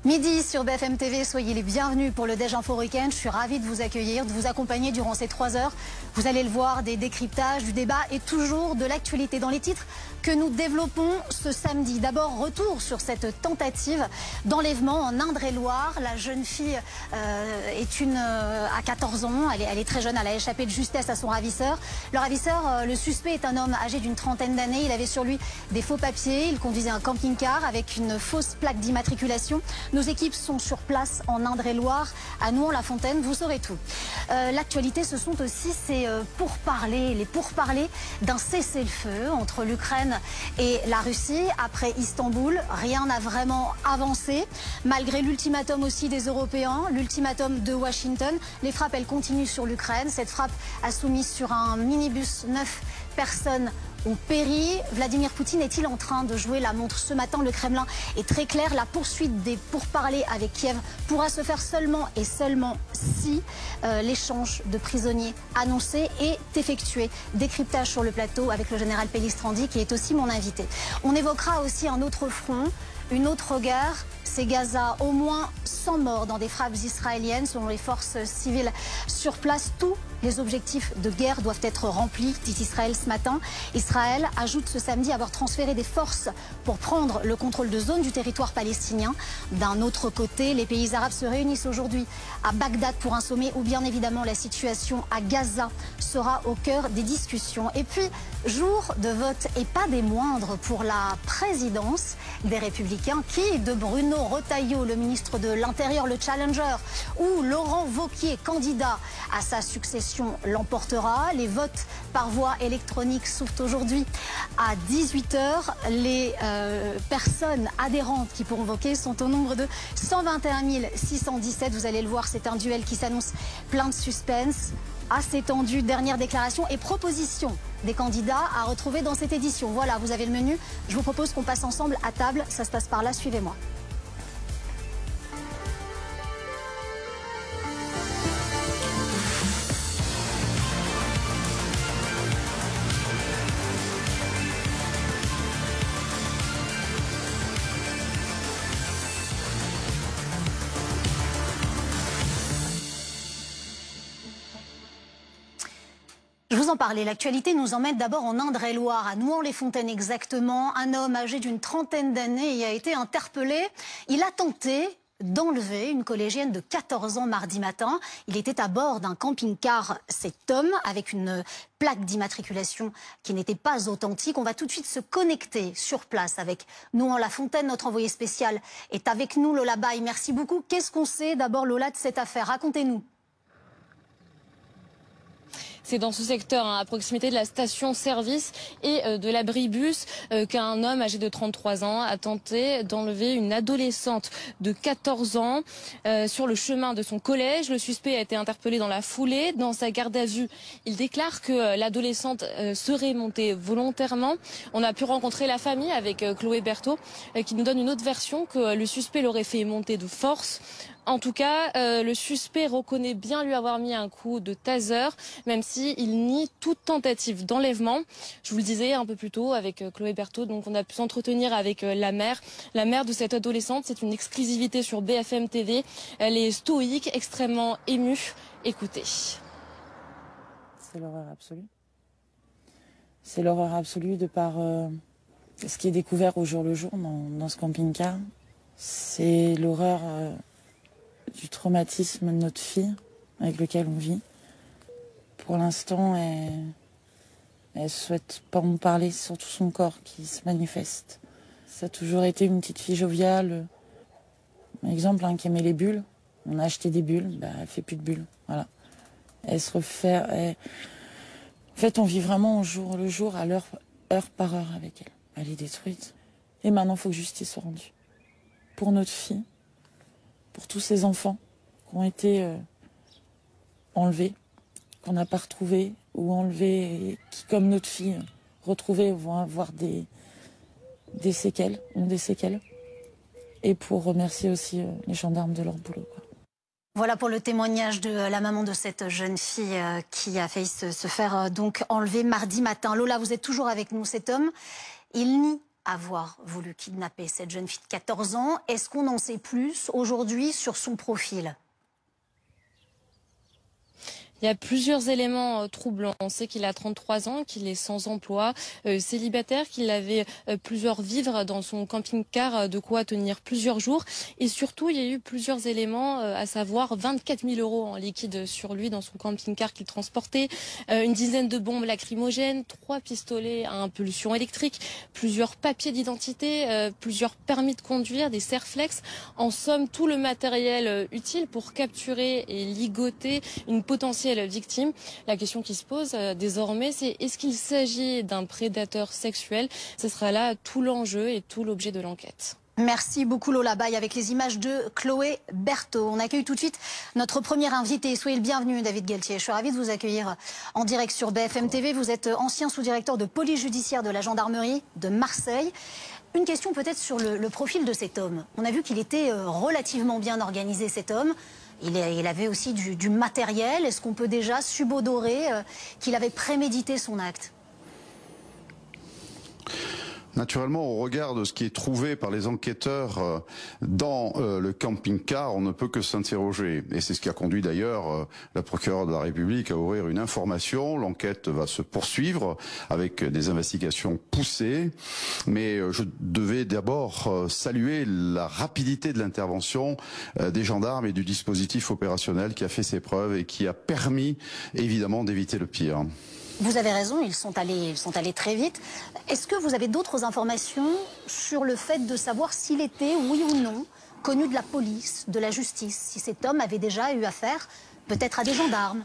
Midi sur BFM TV, soyez les bienvenus pour le Déj Info Week-end. Je suis ravie de vous accueillir, de vous accompagner durant ces 3 heures. Vous allez le voir, des décryptages, du débat et toujours de l'actualité dans les titres que nous développons ce samedi. D'abord, retour sur cette tentative d'enlèvement en Indre-et-Loire. La jeune fille a 14 ans, elle est très jeune, elle a échappé de justesse à son ravisseur. Le ravisseur, le suspect est un homme âgé d'une trentaine d'années. Il avait sur lui des faux papiers, il conduisait un camping-car avec une fausse plaque d'immatriculation. Nos équipes sont sur place en Indre-et-Loire, à Nouan-la-Fontaine, vous saurez tout. L'actualité, ce sont aussi les pourparlers d'un cessez-le-feu entre l'Ukraine et la Russie. Après Istanbul, rien n'a vraiment avancé. Malgré l'ultimatum aussi des Européens, l'ultimatum de Washington, les frappes, elles continuent sur l'Ukraine. Cette frappe a soumis sur un minibus 9 personnes ont péri. Vladimir Poutine est-il en train de jouer la montre ce matin? Le Kremlin est très clair. La poursuite des pourparlers avec Kiev pourra se faire seulement et seulement si l'échange de prisonniers annoncé est effectué. Décryptage sur le plateau avec le général Pellistrandi qui est aussi mon invité. On évoquera aussi un autre front, une autre guerre. C'est Gaza, au moins 100 morts dans des frappes israéliennes selon les forces civiles sur place. Tous les objectifs de guerre doivent être remplis, dit Israël ce matin. Israël ajoute ce samedi avoir transféré des forces pour prendre le contrôle de zones du territoire palestinien. D'un autre côté, les pays arabes se réunissent aujourd'hui à Bagdad pour un sommet où bien évidemment la situation à Gaza sera au cœur des discussions. Et puis, jour de vote et pas des moindres pour la présidence des Républicains. Qui de Bruno Retailleau, le ministre de l'Intérieur, le challenger, ou Laurent Wauquiez, candidat à sa succession, l'emportera? Les votes par voie électronique s'ouvrent aujourd'hui à 18 h. Les personnes adhérentes qui pourront voter sont au nombre de 121 617. Vous allez le voir, c'est un duel qui s'annonce plein de suspense. Assez tendu, dernière déclaration et proposition des candidats à retrouver dans cette édition. Voilà, vous avez le menu. Je vous propose qu'on passe ensemble à table. Ça se passe par là, suivez-moi. Je vous en parlais, l'actualité nous emmène d'abord en Indre-et-Loire, à Nouan-les-Fontaines exactement. Un homme âgé d'une trentaine d'années y a été interpellé. Il a tenté d'enlever une collégienne de 14 ans mardi matin. Il était à bord d'un camping-car, cet homme, avec une plaque d'immatriculation qui n'était pas authentique. On va tout de suite se connecter sur place avec Nouan-la-Fontaine. Notre envoyé spécial est avec nous, Lola Baye. Merci beaucoup. Qu'est-ce qu'on sait d'abord, Lola, de cette affaire? Racontez-nous. C'est dans ce secteur, à proximité de la station-service et de l'abribus, qu'un homme âgé de 33 ans a tenté d'enlever une adolescente de 14 ans sur le chemin de son collège. Le suspect a été interpellé dans la foulée. Dans sa garde à vue, il déclare que l'adolescente serait montée volontairement. On a pu rencontrer la famille avec Chloé Berthaud qui nous donne une autre version, que le suspect l'aurait fait monter de force. En tout cas, le suspect reconnaît bien lui avoir mis un coup de taser, même s'il nie toute tentative d'enlèvement. Je vous le disais un peu plus tôt avec Chloé Berthaud, donc on a pu s'entretenir avec la mère. La mère de cette adolescente, c'est une exclusivité sur BFM TV. Elle est stoïque, extrêmement émue. Écoutez. C'est l'horreur absolue. C'est l'horreur absolue de par ce qui est découvert au jour le jour dans ce camping-car. C'est l'horreur du traumatisme de notre fille avec lequel on vit. Pour l'instant, elle souhaite pas en parler, c'est surtout son corps qui se manifeste. Ça a toujours été une petite fille joviale. Par exemple, qui aimait les bulles. On a acheté des bulles, elle fait plus de bulles. Voilà. Elle se refait. En fait, on vit vraiment au jour le jour, à l'heure, heure par heure avec elle. Elle est détruite. Et maintenant, il faut que justice soit rendue. Pour notre fille, pour tous ces enfants qui ont été enlevés, qu'on n'a pas retrouvés ou enlevés, et qui, comme notre fille, retrouvés, vont avoir des séquelles, ont des séquelles. Et pour remercier aussi les gendarmes de leur boulot, quoi. Voilà pour le témoignage de la maman de cette jeune fille qui a failli se faire donc enlever mardi matin. Lola, vous êtes toujours avec nous. Cet homme, il nie avoir voulu kidnapper cette jeune fille de 14 ans? Est-ce qu'on en sait plus aujourd'hui sur son profil? Il y a plusieurs éléments troublants. On sait qu'il a 33 ans, qu'il est sans emploi, célibataire, qu'il avait plusieurs vivres dans son camping-car, de quoi tenir plusieurs jours. Et surtout, il y a eu plusieurs éléments, à savoir 24 000 € en liquide sur lui dans son camping-car qu'il transportait, une dizaine de bombes lacrymogènes, 3 pistolets à impulsion électrique, plusieurs papiers d'identité, plusieurs permis de conduire, des serflex. En somme, tout le matériel utile pour capturer et ligoter une potentielle victime. La question qui se pose désormais, c'est est-ce qu'il s'agit d'un prédateur sexuel? Ce sera là tout l'enjeu et tout l'objet de l'enquête. Merci beaucoup Lola Baye avec les images de Chloé Berthaud. On accueille tout de suite notre premier invité. Soyez le bienvenu David Galtier. Je suis ravie de vous accueillir en direct sur BFM TV. Vous êtes ancien sous-directeur de police judiciaire de la gendarmerie de Marseille. Une question peut-être sur le profil de cet homme. On a vu qu'il était relativement bien organisé cet homme. Il avait aussi du matériel. Est-ce qu'on peut déjà subodorer qu'il avait prémédité son acte ? Naturellement, au regard de ce qui est trouvé par les enquêteurs dans le camping-car, on ne peut que s'interroger. Et c'est ce qui a conduit d'ailleurs la procureure de la République à ouvrir une information. L'enquête va se poursuivre avec des investigations poussées. Mais je devais d'abord saluer la rapidité de l'intervention des gendarmes et du dispositif opérationnel qui a fait ses preuves et qui a permis évidemment d'éviter le pire. Vous avez raison, ils sont allés très vite. Est-ce que vous avez d'autres informations sur le fait de savoir s'il était, oui ou non, connu de la police, de la justice, si cet homme avait déjà eu affaire peut-être à des gendarmes?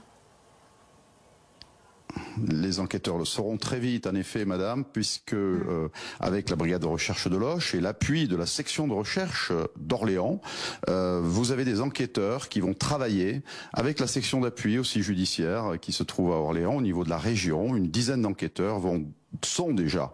Les enquêteurs le sauront très vite, en effet, madame, puisque avec la brigade de recherche de Loches et l'appui de la section de recherche d'Orléans, vous avez des enquêteurs qui vont travailler avec la section d'appui aussi judiciaire qui se trouve à Orléans au niveau de la région. Une dizaine d'enquêteurs sont déjà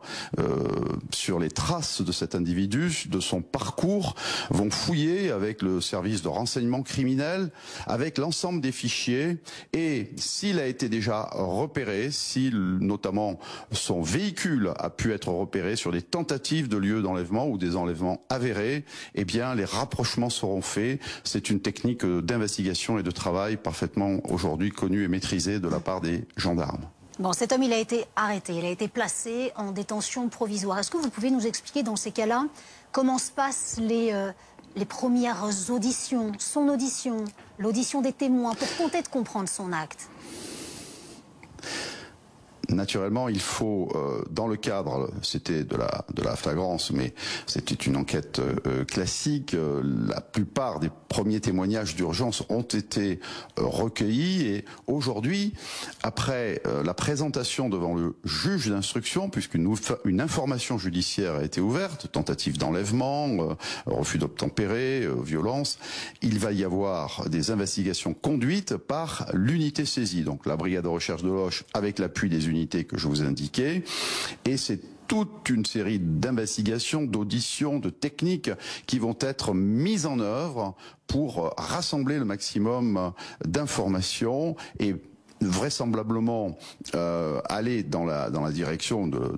sur les traces de cet individu, de son parcours, vont fouiller avec le service de renseignement criminel, avec l'ensemble des fichiers, et s'il a été déjà repéré, si notamment son véhicule a pu être repéré sur des tentatives de lieux d'enlèvement ou des enlèvements avérés, eh bien les rapprochements seront faits. C'est une technique d'investigation et de travail parfaitement aujourd'hui connue et maîtrisée de la part des gendarmes. Bon, cet homme, il a été arrêté, il a été placé en détention provisoire. Est-ce que vous pouvez nous expliquer dans ces cas-là comment se passent les premières auditions, son audition, l'audition des témoins, pour tenter de comprendre son acte? Naturellement, il faut, dans le cadre, c'était de la flagrance, mais c'était une enquête classique. La plupart des premiers témoignages d'urgence ont été recueillis et aujourd'hui, après la présentation devant le juge d'instruction, puisqu'une information judiciaire a été ouverte, tentative d'enlèvement, refus d'obtempérer, violence, il va y avoir des investigations conduites par l'unité saisie, donc la brigade de recherche de Loches avec l'appui des unités que je vous ai indiquées, et c'est toute une série d'investigations, d'auditions, de techniques qui vont être mises en œuvre pour rassembler le maximum d'informations et vraisemblablement aller dans la direction de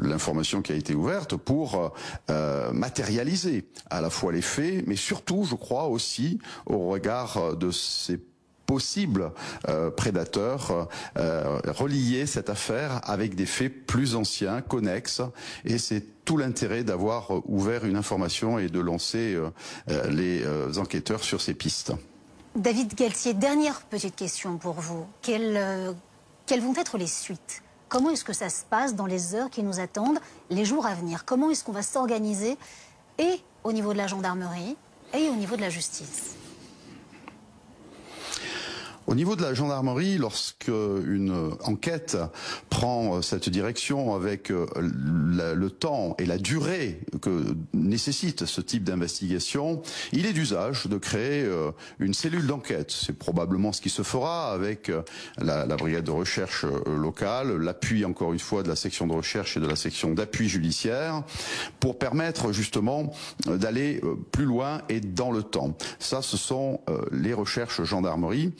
l'information qui a été ouverte pour matérialiser à la fois les faits, mais surtout, je crois aussi, au regard de ces possible prédateur, relier cette affaire avec des faits plus anciens, connexes, et c'est tout l'intérêt d'avoir ouvert une information et de lancer les enquêteurs sur ces pistes. David Galtier, dernière petite question pour vous. Quelles vont être les suites? Comment est-ce que ça se passe dans les heures qui nous attendent, les jours à venir? Comment est-ce qu'on va s'organiser, et au niveau de la gendarmerie et au niveau de la justice? Au niveau de la gendarmerie, lorsque une enquête prend cette direction avec le temps et la durée que nécessite ce type d'investigation, il est d'usage de créer une cellule d'enquête. C'est probablement ce qui se fera avec la brigade de recherche locale, l'appui encore une fois de la section de recherche et de la section d'appui judiciaire, pour permettre justement d'aller plus loin et dans le temps. Ça, ce sont les recherches gendarmerie.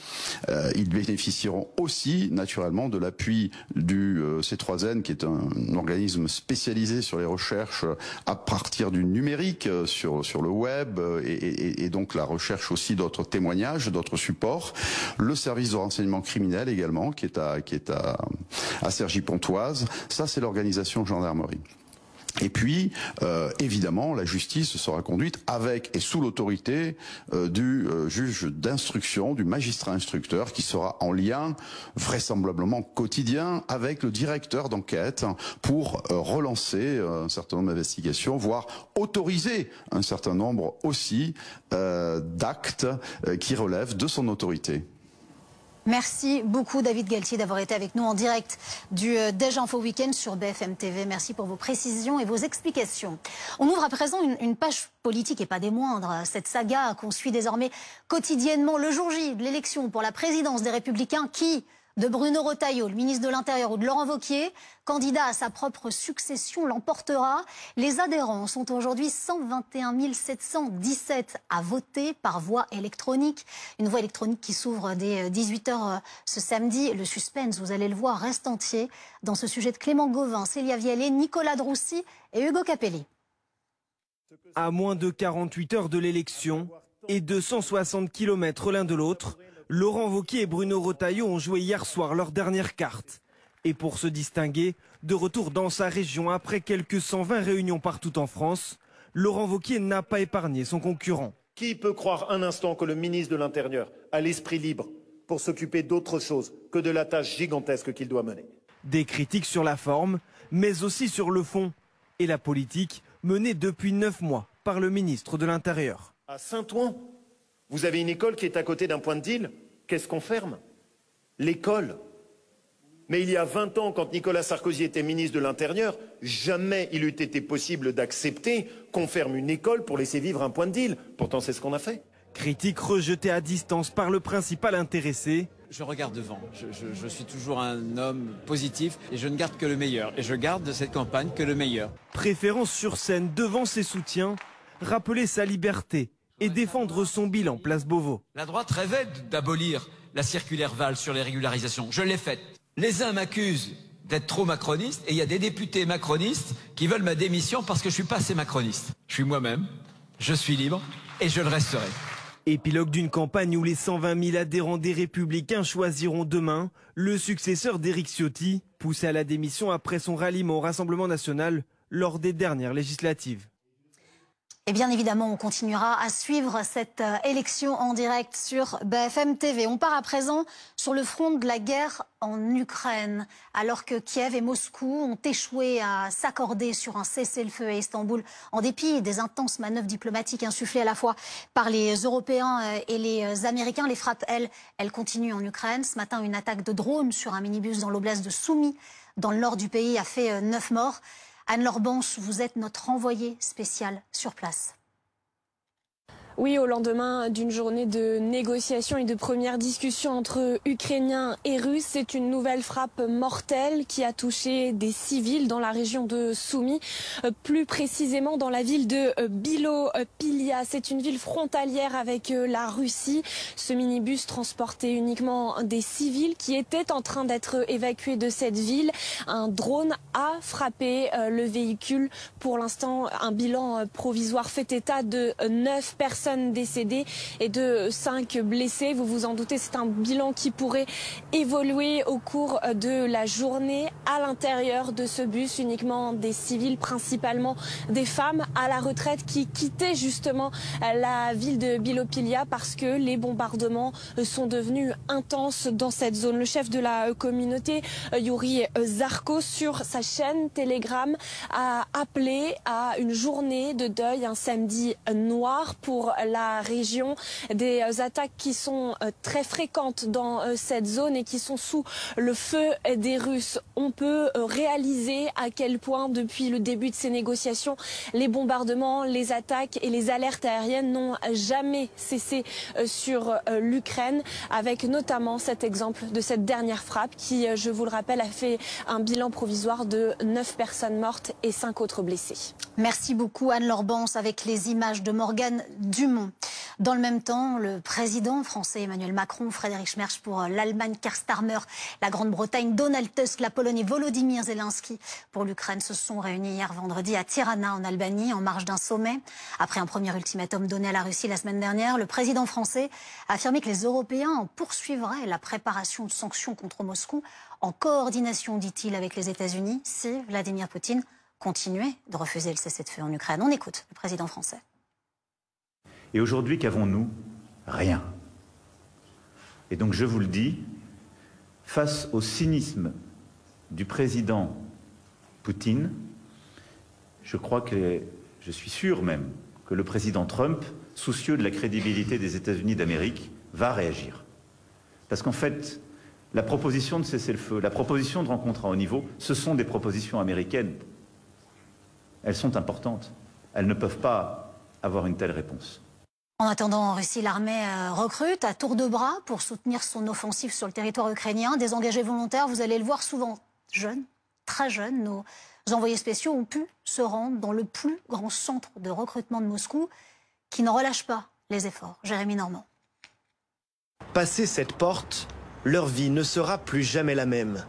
Ils bénéficieront aussi naturellement de l'appui du C3N, qui est un organisme spécialisé sur les recherches à partir du numérique, sur le web, et donc la recherche aussi d'autres témoignages, d'autres supports. Le service de renseignement criminel également, qui est à Cergy-Pontoise. Ça, c'est l'organisation gendarmerie. Et puis, évidemment, la justice sera conduite avec et sous l'autorité du juge d'instruction, du magistrat instructeur, qui sera en lien vraisemblablement quotidien avec le directeur d'enquête pour relancer un certain nombre d'investigations, voire autoriser un certain nombre aussi d'actes qui relèvent de son autorité. Merci beaucoup David Galtier d'avoir été avec nous en direct du Déj Info Week-end sur BFM TV. Merci pour vos précisions et vos explications. On ouvre à présent une page politique et pas des moindres. Cette saga qu'on suit désormais quotidiennement le jour J de l'élection pour la présidence des Républicains qui, de Bruno Retailleau, le ministre de l'Intérieur, ou de Laurent Wauquiez, candidat à sa propre succession, l'emportera. Les adhérents sont aujourd'hui 121 717 à voter par voie électronique. Une voie électronique qui s'ouvre dès 18 h ce samedi. Le suspense, vous allez le voir, reste entier dans ce sujet de Clément Gauvin, Célia Viallet, Nicolas Droussy et Hugo Capelli. À moins de 48 heures de l'élection et 260 km l'un de l'autre, Laurent Wauquiez et Bruno Retailleau ont joué hier soir leur dernière carte. Et pour se distinguer, de retour dans sa région après quelques 120 réunions partout en France, Laurent Wauquiez n'a pas épargné son concurrent. Qui peut croire un instant que le ministre de l'Intérieur a l'esprit libre pour s'occuper d'autre chose que de la tâche gigantesque qu'il doit mener? Des critiques sur la forme, mais aussi sur le fond. Et la politique menée depuis 9 mois par le ministre de l'Intérieur. À Saint-Ouen, vous avez une école qui est à côté d'un point de deal. Qu'est-ce qu'on ferme? L'école. Mais il y a 20 ans, quand Nicolas Sarkozy était ministre de l'Intérieur, jamais il eût été possible d'accepter qu'on ferme une école pour laisser vivre un point de deal. Pourtant, c'est ce qu'on a fait. Critique rejetée à distance par le principal intéressé. Je regarde devant. Je suis toujours un homme positif et je ne garde que le meilleur. Et je garde de cette campagne que le meilleur. Préférence sur scène devant ses soutiens, rappeler sa liberté et défendre son bilan place Beauvau. La droite rêvait d'abolir la circulaire Valls sur les régularisations. Je l'ai faite. Les uns m'accusent d'être trop macroniste et il y a des députés macronistes qui veulent ma démission parce que je suis pas assez macroniste. Je suis moi-même, je suis libre et je le resterai. Épilogue d'une campagne où les 120 000 adhérents des Républicains choisiront demain le successeur d'Éric Ciotti, poussé à la démission après son ralliement au Rassemblement national lors des dernières législatives. Et bien évidemment, on continuera à suivre cette élection en direct sur BFM TV. On part à présent sur le front de la guerre en Ukraine. Alors que Kiev et Moscou ont échoué à s'accorder sur un cessez-le-feu à Istanbul, en dépit des intenses manœuvres diplomatiques insufflées à la fois par les Européens et les Américains, les frappes, elles continuent en Ukraine. Ce matin, une attaque de drone sur un minibus dans l'oblast de Soumy, dans le nord du pays, a fait 9 morts. Anne-Laure Banche, vous êtes notre envoyée spéciale sur place. Oui, au lendemain d'une journée de négociations et de premières discussions entre Ukrainiens et Russes, c'est une nouvelle frappe mortelle qui a touché des civils dans la région de Soumy, plus précisément dans la ville de Bilopilia. C'est une ville frontalière avec la Russie. Ce minibus transportait uniquement des civils qui étaient en train d'être évacués de cette ville. Un drone a frappé le véhicule. Pour l'instant, un bilan provisoire fait état de 9 personnes décédées et de 5 blessés. Vous vous en doutez, c'est un bilan qui pourrait évoluer au cours de la journée. À l'intérieur de ce bus, uniquement des civils, principalement des femmes à la retraite qui quittaient justement la ville de Bilopilia parce que les bombardements sont devenus intenses dans cette zone. Le chef de la communauté, Yuri Zarko, sur sa chaîne Telegram, a appelé à une journée de deuil, un samedi noir pour la région. Des attaques qui sont très fréquentes dans cette zone et qui sont sous le feu des Russes. On peut réaliser à quel point depuis le début de ces négociations, les bombardements, les attaques et les alertes aériennes n'ont jamais cessé sur l'Ukraine, avec notamment cet exemple de cette dernière frappe qui, je vous le rappelle, a fait un bilan provisoire de 9 personnes mortes et 5 autres blessés. Merci beaucoup Anne-Laure Banche avec les images de Morgane Dumont. Dans le même temps, le président français Emmanuel Macron, Frédéric Schmerz pour l'Allemagne, Keir Starmer, la Grande-Bretagne, Donald Tusk, la Pologne et Volodymyr Zelensky pour l'Ukraine se sont réunis hier vendredi à Tirana en Albanie en marge d'un sommet. Après un premier ultimatum donné à la Russie la semaine dernière, le président français a affirmé que les Européens poursuivraient la préparation de sanctions contre Moscou en coordination, dit-il, avec les États-Unis si Vladimir Poutine continuait de refuser le cessez-le-feu en Ukraine. On écoute le président français. Et aujourd'hui, qu'avons-nous? Rien. Et donc je vous le dis, face au cynisme du président Poutine, je suis sûr même que le président Trump, soucieux de la crédibilité des États-Unis d'Amérique, va réagir. Parce qu'en fait, la proposition de cessez-le-feu, la proposition de rencontre à haut niveau, ce sont des propositions américaines. Elles sont importantes. Elles ne peuvent pas avoir une telle réponse. En attendant, en Russie, l'armée recrute à tour de bras pour soutenir son offensive sur le territoire ukrainien. Des engagés volontaires, vous allez le voir, souvent jeunes, très jeunes. Nos envoyés spéciaux ont pu se rendre dans le plus grand centre de recrutement de Moscou qui ne relâche pas les efforts. Jérémy Normand. Passer cette porte, leur vie ne sera plus jamais la même.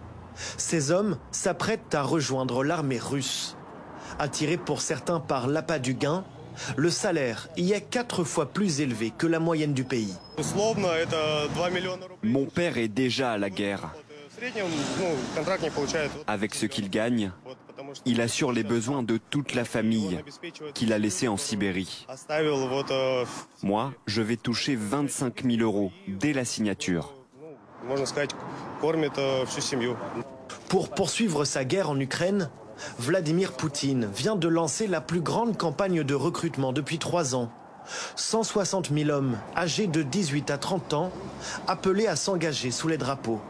Ces hommes s'apprêtent à rejoindre l'armée russe. Attirés pour certains par l'appât du gain, le salaire y est 4 fois plus élevé que la moyenne du pays. Mon père est déjà à la guerre. Avec ce qu'il gagne, il assure les besoins de toute la famille qu'il a laissée en Sibérie. Moi, je vais toucher 25 000 € dès la signature. Pour poursuivre sa guerre en Ukraine, Vladimir Poutine vient de lancer la plus grande campagne de recrutement depuis 3 ans. 160 000 hommes âgés de 18 à 30 ans appelés à s'engager sous les drapeaux.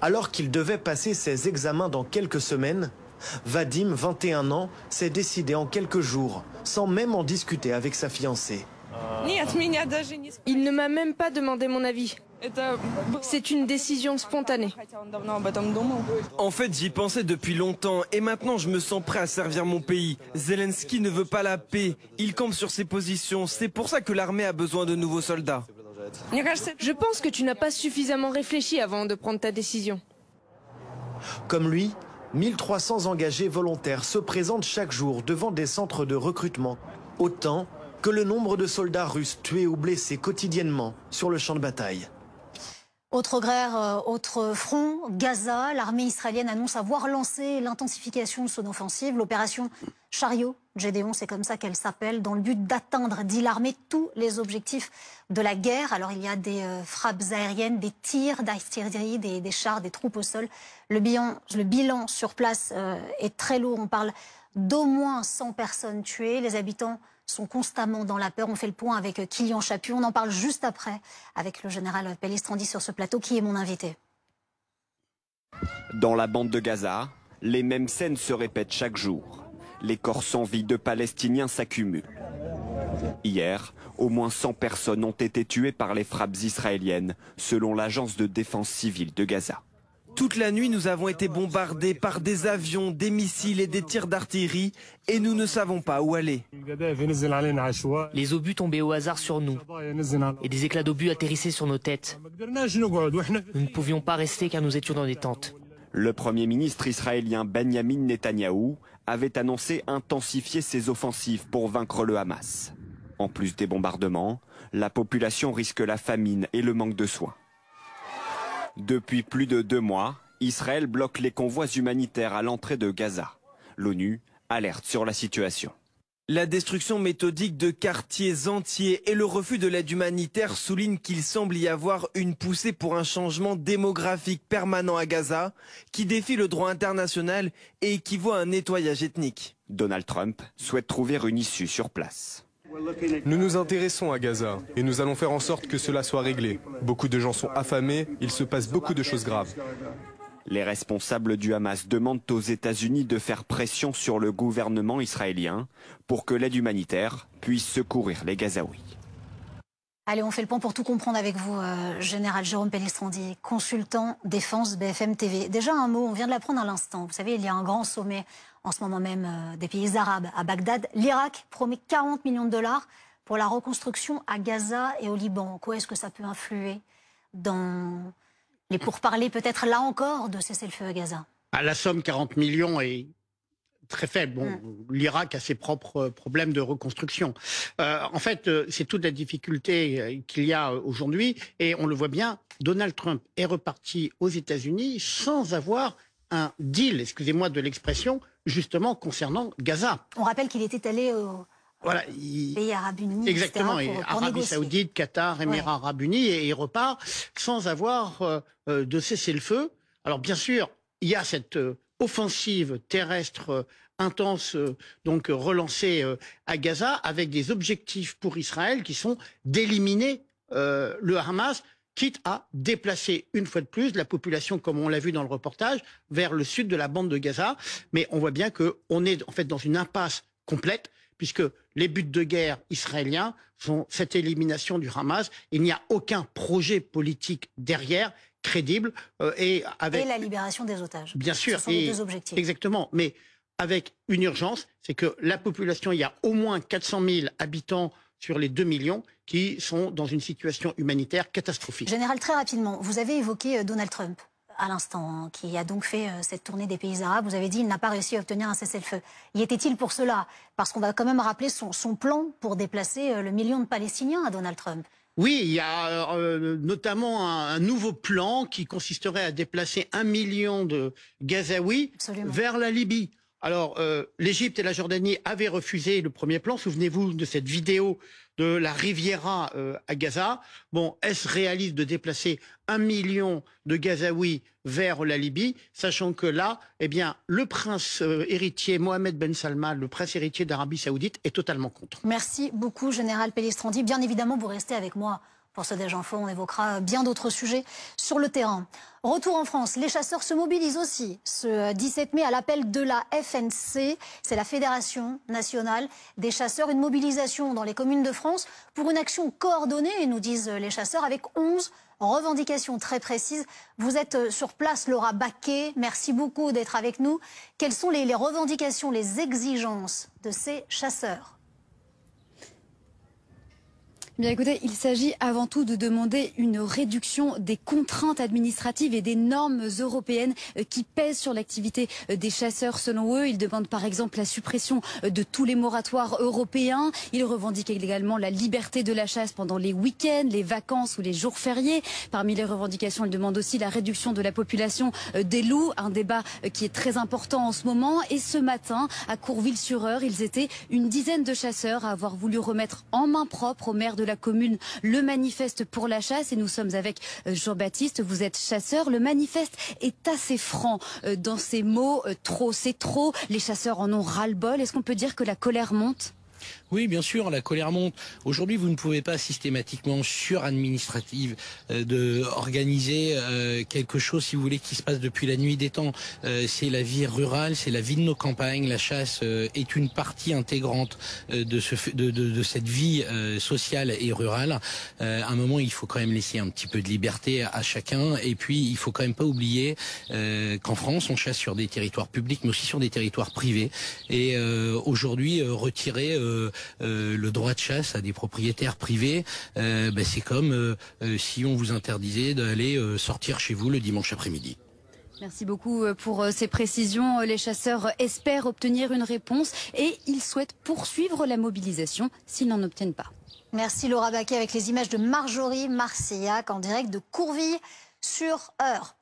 Alors qu'il devait passer ses examens dans quelques semaines, Vadim, 21 ans, s'est décidé en quelques jours, sans même en discuter avec sa fiancée. Il ne m'a même pas demandé mon avis. C'est une décision spontanée. En fait, j'y pensais depuis longtemps et maintenant je me sens prêt à servir mon pays. Zelensky ne veut pas la paix, il campe sur ses positions, c'est pour ça que l'armée a besoin de nouveaux soldats. Je pense que tu n'as pas suffisamment réfléchi avant de prendre ta décision. Comme lui, 1300 engagés volontaires se présentent chaque jour devant des centres de recrutement. Autant que le nombre de soldats russes tués ou blessés quotidiennement sur le champ de bataille. Autre guerre, autre front, Gaza. L'armée israélienne annonce avoir lancé l'intensification de son offensive. L'opération Chariot, Gédéon, c'est comme ça qu'elle s'appelle, dans le but d'atteindre, dit l'armée, tous les objectifs de la guerre. Alors il y a des frappes aériennes, des tirs d'artillerie, des chars, des troupes au sol. Le bilan sur place est très lourd. On parle d'au moins 100 personnes tuées. Les habitants sont constamment dans la peur. On fait le point avec Kylian Chaput. On en parle juste après avec le général Pellistrandi sur ce plateau, qui est mon invité. Dans la bande de Gaza, les mêmes scènes se répètent chaque jour. Les corps sans vie de Palestiniens s'accumulent. Hier, au moins 100 personnes ont été tuées par les frappes israéliennes, selon l'agence de défense civile de Gaza. Toute la nuit, nous avons été bombardés par des avions, des missiles et des tirs d'artillerie et nous ne savons pas où aller. Les obus tombaient au hasard sur nous et des éclats d'obus atterrissaient sur nos têtes. Nous ne pouvions pas rester car nous étions dans des tentes. Le Premier ministre israélien Benjamin Netanyahou avait annoncé intensifier ses offensives pour vaincre le Hamas. En plus des bombardements, la population risque la famine et le manque de soins. Depuis plus de 2 mois, Israël bloque les convois humanitaires à l'entrée de Gaza. L'ONU alerte sur la situation. La destruction méthodique de quartiers entiers et le refus de l'aide humanitaire soulignent qu'il semble y avoir une poussée pour un changement démographique permanent à Gaza qui défie le droit international et équivaut à un nettoyage ethnique. Donald Trump souhaite trouver une issue sur place. Nous nous intéressons à Gaza et nous allons faire en sorte que cela soit réglé. Beaucoup de gens sont affamés, il se passe beaucoup de choses graves. Les responsables du Hamas demandent aux États-Unis de faire pression sur le gouvernement israélien pour que l'aide humanitaire puisse secourir les Gazaouis. Allez, on fait le point pour tout comprendre avec vous, Général Jérôme Pellistrandi, consultant défense BFM TV. Déjà un mot, on vient de l'apprendre à l'instant. Vous savez, il y a un grand sommet en ce moment même des pays arabes à Bagdad. L'Irak promet 40 millions de dollars pour pour la reconstruction à Gaza et au Liban. Quoi est-ce que ça peut influer dans les pourparlers, peut-être là encore, de cesser le feu à Gaza? La somme 40 millions est très faible. Bon, l'Irak a ses propres problèmes de reconstruction. En fait, c'est toute la difficulté qu'il y a aujourd'hui. Et on le voit bien, Donald Trump est reparti aux États-Unis sans avoir un deal, excusez-moi de l'expression, justement concernant Gaza. On rappelle qu'il était allé au pays arabes unis. Exactement, etc., pour Arabie négocier. Saoudite, Qatar, Émirats arabes unis, et il repart sans avoir de cessez-le-feu. Alors bien sûr, il y a cette offensive terrestre intense, donc relancée à Gaza, avec des objectifs pour Israël qui sont d'éliminer le Hamas, quitte à déplacer une fois de plus la population, comme on l'a vu dans le reportage, vers le sud de la bande de Gaza. Mais on voit bien qu'on est en fait dans une impasse complète, puisque les buts de guerre israéliens sont cette élimination du Hamas. Il n'y a aucun projet politique derrière, crédible. Et la libération des otages. Bien sûr. Ce sont les deux objectifs. Exactement. Mais avec une urgence, c'est que la population, il y a au moins 400 000 habitants sur les 2 millions qui sont dans une situation humanitaire catastrophique. Général, très rapidement, vous avez évoqué Donald Trump à l'instant, hein, qui a donc fait cette tournée des pays arabes. Vous avez dit qu'il n'a pas réussi à obtenir un cessez-le-feu. Y était-il pour cela? Parce qu'on va quand même rappeler son plan pour déplacer le million de Palestiniens à Donald Trump. Oui, il y a notamment un nouveau plan qui consisterait à déplacer 1 million de Gazaouis vers la Libye. Alors, l'Égypte et la Jordanie avaient refusé le premier plan. Souvenez-vous de cette vidéo de la Riviera à Gaza. Bon, est-ce réaliste de déplacer 1 million de Gazaouis vers la Libye, sachant que là, eh bien, le prince héritier Mohamed Ben Salman, le prince héritier d'Arabie Saoudite, est totalement contre. Merci beaucoup, Général Pellistrandi. Bien évidemment, vous restez avec moi. Pour ce Déj Info, on évoquera bien d'autres sujets sur le terrain. Retour en France, les chasseurs se mobilisent aussi ce 17 mai à l'appel de la FNC, c'est la Fédération nationale des chasseurs. Une mobilisation dans les communes de France pour une action coordonnée, nous disent les chasseurs, avec 11 revendications très précises. Vous êtes sur place, Laura Baquet, merci beaucoup d'être avec nous. Quelles sont les revendications, les exigences de ces chasseurs ? Bien écoutez, il s'agit avant tout de demander une réduction des contraintes administratives et des normes européennes qui pèsent sur l'activité des chasseurs. Selon eux, ils demandent par exemple la suppression de tous les moratoires européens. Ils revendiquent également la liberté de la chasse pendant les week-ends, les vacances ou les jours fériés. Parmi les revendications, ils demandent aussi la réduction de la population des loups, un débat qui est très important en ce moment. Et ce matin, à Courville-sur-Eure, ils étaient une dizaine de chasseurs à avoir voulu remettre en main propre au maire de la commune le manifeste pour la chasse. Et nous sommes avec Jean-Baptiste, vous êtes chasseur. Le manifeste est assez franc dans ses mots. Trop, c'est trop. Les chasseurs en ont ras-le-bol. Est-ce qu'on peut dire que la colère monte ? Oui, bien sûr, la colère monte. Aujourd'hui, vous ne pouvez pas systématiquement sur-administrative organiser quelque chose, si vous voulez, qui se passe depuis la nuit des temps. C'est la vie rurale, c'est la vie de nos campagnes. La chasse est une partie intégrante de cette vie sociale et rurale. À un moment, il faut quand même laisser un petit peu de liberté à chacun. Et puis, il faut quand même pas oublier qu'en France, on chasse sur des territoires publics, mais aussi sur des territoires privés. Et aujourd'hui, retirer le droit de chasse à des propriétaires privés, c'est comme si on vous interdisait d'aller sortir chez vous le dimanche après-midi. Merci beaucoup pour ces précisions. Les chasseurs espèrent obtenir une réponse et ils souhaitent poursuivre la mobilisation s'ils n'en obtiennent pas. Merci Laura Baquet avec les images de Marjorie Marcillac en direct de Courville-sur-Eure.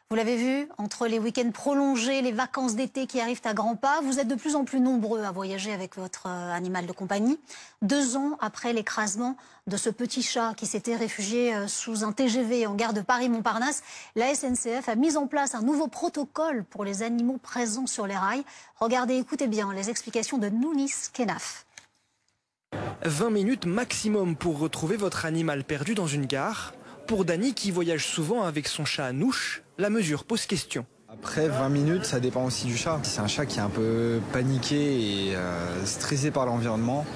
Vous l'avez vu, entre les week-ends prolongés, les vacances d'été qui arrivent à grands pas, vous êtes de plus en plus nombreux à voyager avec votre animal de compagnie. 2 ans après l'écrasement de ce petit chat qui s'était réfugié sous un TGV en gare de Paris-Montparnasse, la SNCF a mis en place un nouveau protocole pour les animaux présents sur les rails. Regardez, écoutez bien les explications de Nounis Kenaf. 20 minutes maximum pour retrouver votre animal perdu dans une gare. Pour Dany, qui voyage souvent avec son chat Anouche, la mesure pose question. Après 20 minutes, ça dépend aussi du chat. C'est un chat qui est un peu paniqué et stressé par l'environnement.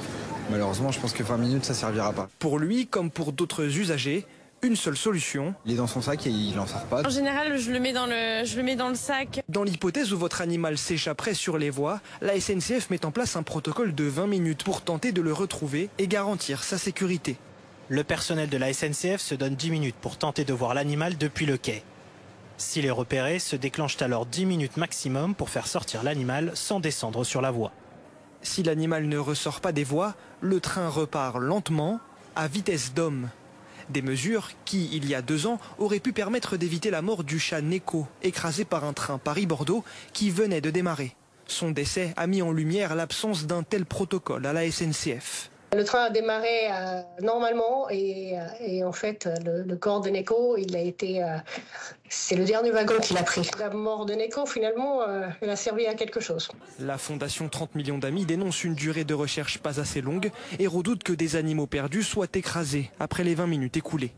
Malheureusement, je pense que 20 minutes, ça servira pas. Pour lui, comme pour d'autres usagers, une seule solution. Il est dans son sac et il n'en sort pas. En général, je le mets dans le sac. Dans l'hypothèse où votre animal s'échapperait sur les voies, la SNCF met en place un protocole de 20 minutes pour tenter de le retrouver et garantir sa sécurité. Le personnel de la SNCF se donne 10 minutes pour tenter de voir l'animal depuis le quai. S'il est repéré, se déclenchent alors 10 minutes maximum pour faire sortir l'animal sans descendre sur la voie. Si l'animal ne ressort pas des voies, le train repart lentement, à vitesse d'homme. Des mesures qui, il y a 2 ans, auraient pu permettre d'éviter la mort du chat Neko, écrasé par un train Paris-Bordeaux qui venait de démarrer. Son décès a mis en lumière l'absence d'un tel protocole à la SNCF. Le train a démarré normalement et en fait le corps de Neko, c'est le dernier wagon qu'il a pris. La mort de Neko finalement, elle a servi à quelque chose. La fondation 30 millions d'amis dénonce une durée de recherche pas assez longue et redoute que des animaux perdus soient écrasés après les 20 minutes écoulées.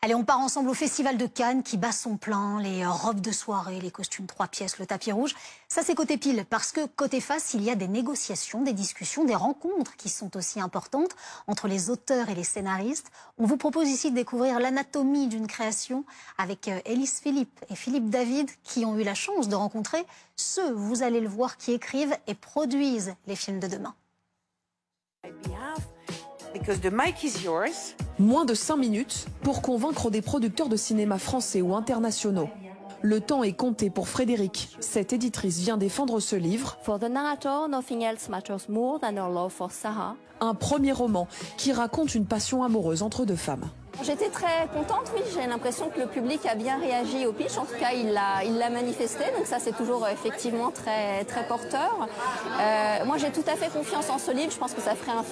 Allez, on part ensemble au Festival de Cannes qui bat son plein, les robes de soirée, les costumes 3 pièces, le tapis rouge. Ça, c'est côté pile, parce que côté face, il y a des négociations, des discussions, des rencontres qui sont aussi importantes entre les auteurs et les scénaristes. On vous propose ici de découvrir l'anatomie d'une création avec Élise Philippe et Philippe David qui ont eu la chance de rencontrer ceux, vous allez le voir, qui écrivent et produisent les films de demain. Moins de 5 minutes pour convaincre des producteurs de cinéma français ou internationaux. Le temps est compté pour Frédéric. Cette éditrice vient défendre ce livre. Un premier roman qui raconte une passion amoureuse entre 2 femmes. J'étais très contente, oui. J'ai l'impression que le public a bien réagi au pitch. En tout cas, il l'a manifesté. Donc ça, c'est toujours effectivement très, très porteur. Moi, j'ai tout à fait confiance en ce livre. Je pense que ça ferait un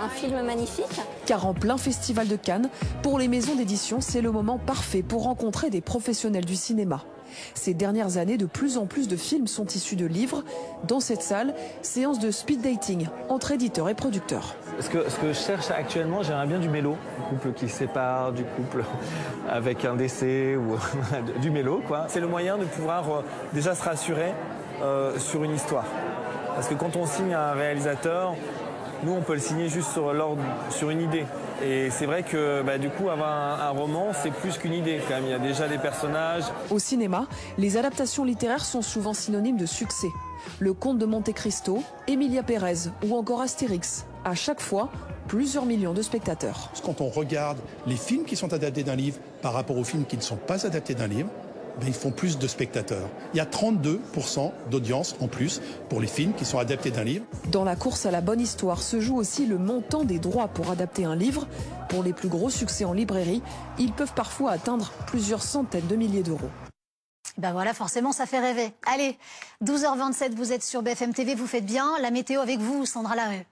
film magnifique. Car en plein festival de Cannes, pour les maisons d'édition, c'est le moment parfait pour rencontrer des professionnels du cinéma. Ces dernières années, de plus en plus de films sont issus de livres. Dans cette salle, séance de speed dating entre éditeurs et producteurs. Ce que je cherche actuellement, j'aimerais bien du mélo, un couple qui se sépare, du couple avec un décès ou du mélo, quoi. C'est le moyen de pouvoir déjà se rassurer sur une histoire. Parce que quand on signe un réalisateur, nous on peut le signer juste sur une idée. Et c'est vrai que du coup avoir un roman c'est plus qu'une idée quand même, il y a déjà des personnages. Au cinéma, les adaptations littéraires sont souvent synonymes de succès. Le Comte de Monte Cristo, Emilia Pérez ou encore Astérix. À chaque fois, plusieurs millions de spectateurs. Quand on regarde les films qui sont adaptés d'un livre par rapport aux films qui ne sont pas adaptés d'un livre, ils font plus de spectateurs. Il y a 32% d'audience en plus pour les films qui sont adaptés d'un livre. Dans la course à la bonne histoire se joue aussi le montant des droits pour adapter un livre. Pour les plus gros succès en librairie, ils peuvent parfois atteindre plusieurs centaines de milliers d'euros. Ben voilà, forcément, ça fait rêver. Allez, 12h27, vous êtes sur BFM TV, vous faites bien. La météo avec vous, Sandra Larue.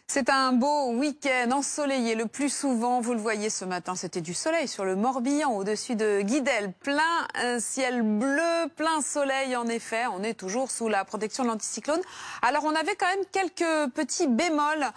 C'est un beau week-end ensoleillé. Le plus souvent, vous le voyez ce matin, c'était du soleil sur le Morbihan, au-dessus de Guidel. Plein ciel bleu, plein soleil en effet. On est toujours sous la protection de l'anticyclone. Alors on avait quand même quelques petits bémols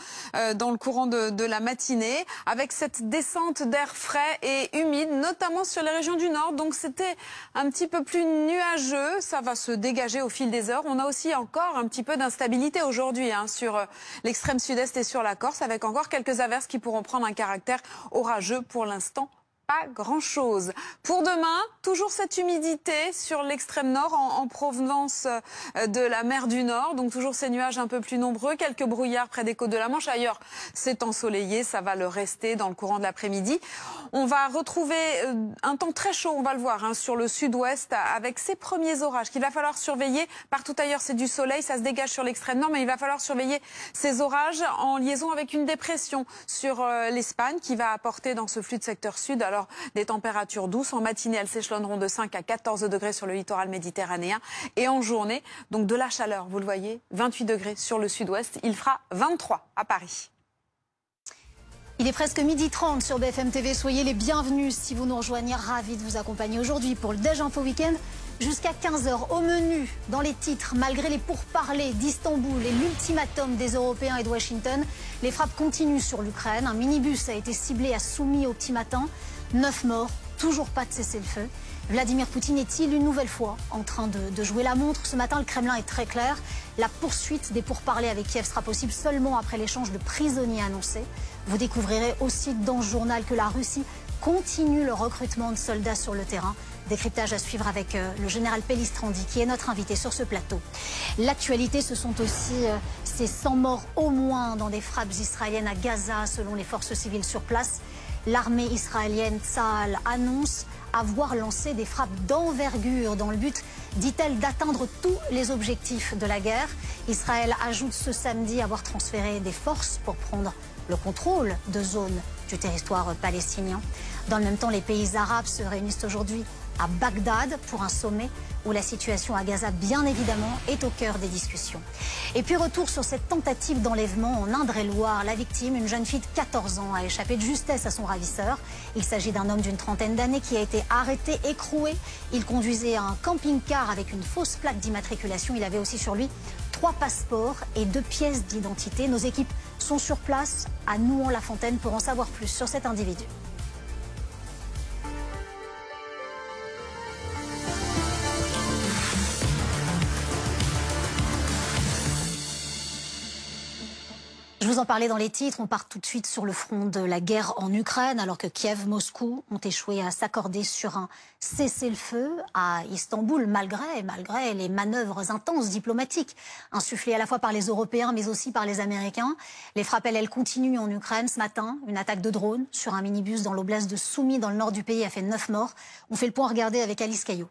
dans le courant de la matinée, avec cette descente d'air frais et humide, notamment sur les régions du nord. Donc c'était un petit peu plus nuageux. Ça va se dégager au fil des heures. On a aussi encore un petit peu d'instabilité aujourd'hui sur l'extrême sud-est et sur la Corse, avec encore quelques averses qui pourront prendre un caractère orageux. Pour l'instant, pas grand-chose. Pour demain, toujours cette humidité sur l'extrême nord en provenance de la mer du Nord. Donc toujours ces nuages un peu plus nombreux, quelques brouillards près des côtes de la Manche. Ailleurs, c'est ensoleillé, ça va le rester dans le courant de l'après-midi. On va retrouver un temps très chaud, on va le voir, sur le sud-ouest, avec ces premiers orages qu'il va falloir surveiller. Partout ailleurs, c'est du soleil, ça se dégage sur l'extrême nord, mais il va falloir surveiller ces orages en liaison avec une dépression sur l'Espagne qui va apporter dans ce flux de secteur sud. Alors, des températures douces. En matinée, elles s'échelonneront de 5 à 14 degrés sur le littoral méditerranéen. Et en journée, donc de la chaleur, vous le voyez, 28 degrés sur le sud-ouest. Il fera 23 à Paris. Il est presque 12h30 sur BFM TV. Soyez les bienvenus si vous nous rejoignez. Ravi de vous accompagner aujourd'hui pour le Déj Info Week-end. Jusqu'à 15h, au menu, dans les titres, malgré les pourparlers d'Istanbul et l'ultimatum des Européens et de Washington, les frappes continuent sur l'Ukraine. Un minibus a été ciblé à Soumy au petit matin. 9 morts, toujours pas de cessez-le-feu. Vladimir Poutine est-il une nouvelle fois en train de jouer la montre? Ce matin, le Kremlin est très clair. La poursuite des pourparlers avec Kiev sera possible seulement après l'échange de prisonniers annoncé. Vous découvrirez aussi dans ce journal que la Russie continue le recrutement de soldats sur le terrain. Décryptage à suivre avec le général Pellistrandi, qui est notre invité sur ce plateau. L'actualité, ce sont aussi ces 100 morts au moins dans des frappes israéliennes à Gaza, selon les forces civiles sur place. L'armée israélienne Tsahal annonce avoir lancé des frappes d'envergure dans le but, dit-elle, d'atteindre tous les objectifs de la guerre. Israël ajoute ce samedi avoir transféré des forces pour prendre le contrôle de zones du territoire palestinien. Dans le même temps, les pays arabes se réunissent aujourd'hui à Bagdad pour un sommet où la situation à Gaza, bien évidemment, est au cœur des discussions. Et puis retour sur cette tentative d'enlèvement en Indre-et-Loire. La victime, une jeune fille de 14 ans, a échappé de justesse à son ravisseur. Il s'agit d'un homme d'une trentaine d'années qui a été arrêté, écroué. Il conduisait un camping-car avec une fausse plaque d'immatriculation. Il avait aussi sur lui 3 passeports et 2 pièces d'identité. Nos équipes sont sur place à Nouan-la-Fontaine pour en savoir plus sur cet individu. Je vous en parlais dans les titres, on part tout de suite sur le front de la guerre en Ukraine, alors que Kiev, Moscou ont échoué à s'accorder sur un cessez-le-feu à Istanbul, malgré les manœuvres intenses diplomatiques insufflées à la fois par les Européens mais aussi par les Américains. Les frappes, elles continuent en Ukraine. Ce matin, une attaque de drone sur un minibus dans l'oblast de Soumy, dans le nord du pays, a fait 9 morts. On fait le point, regardez avec Alice Caillot.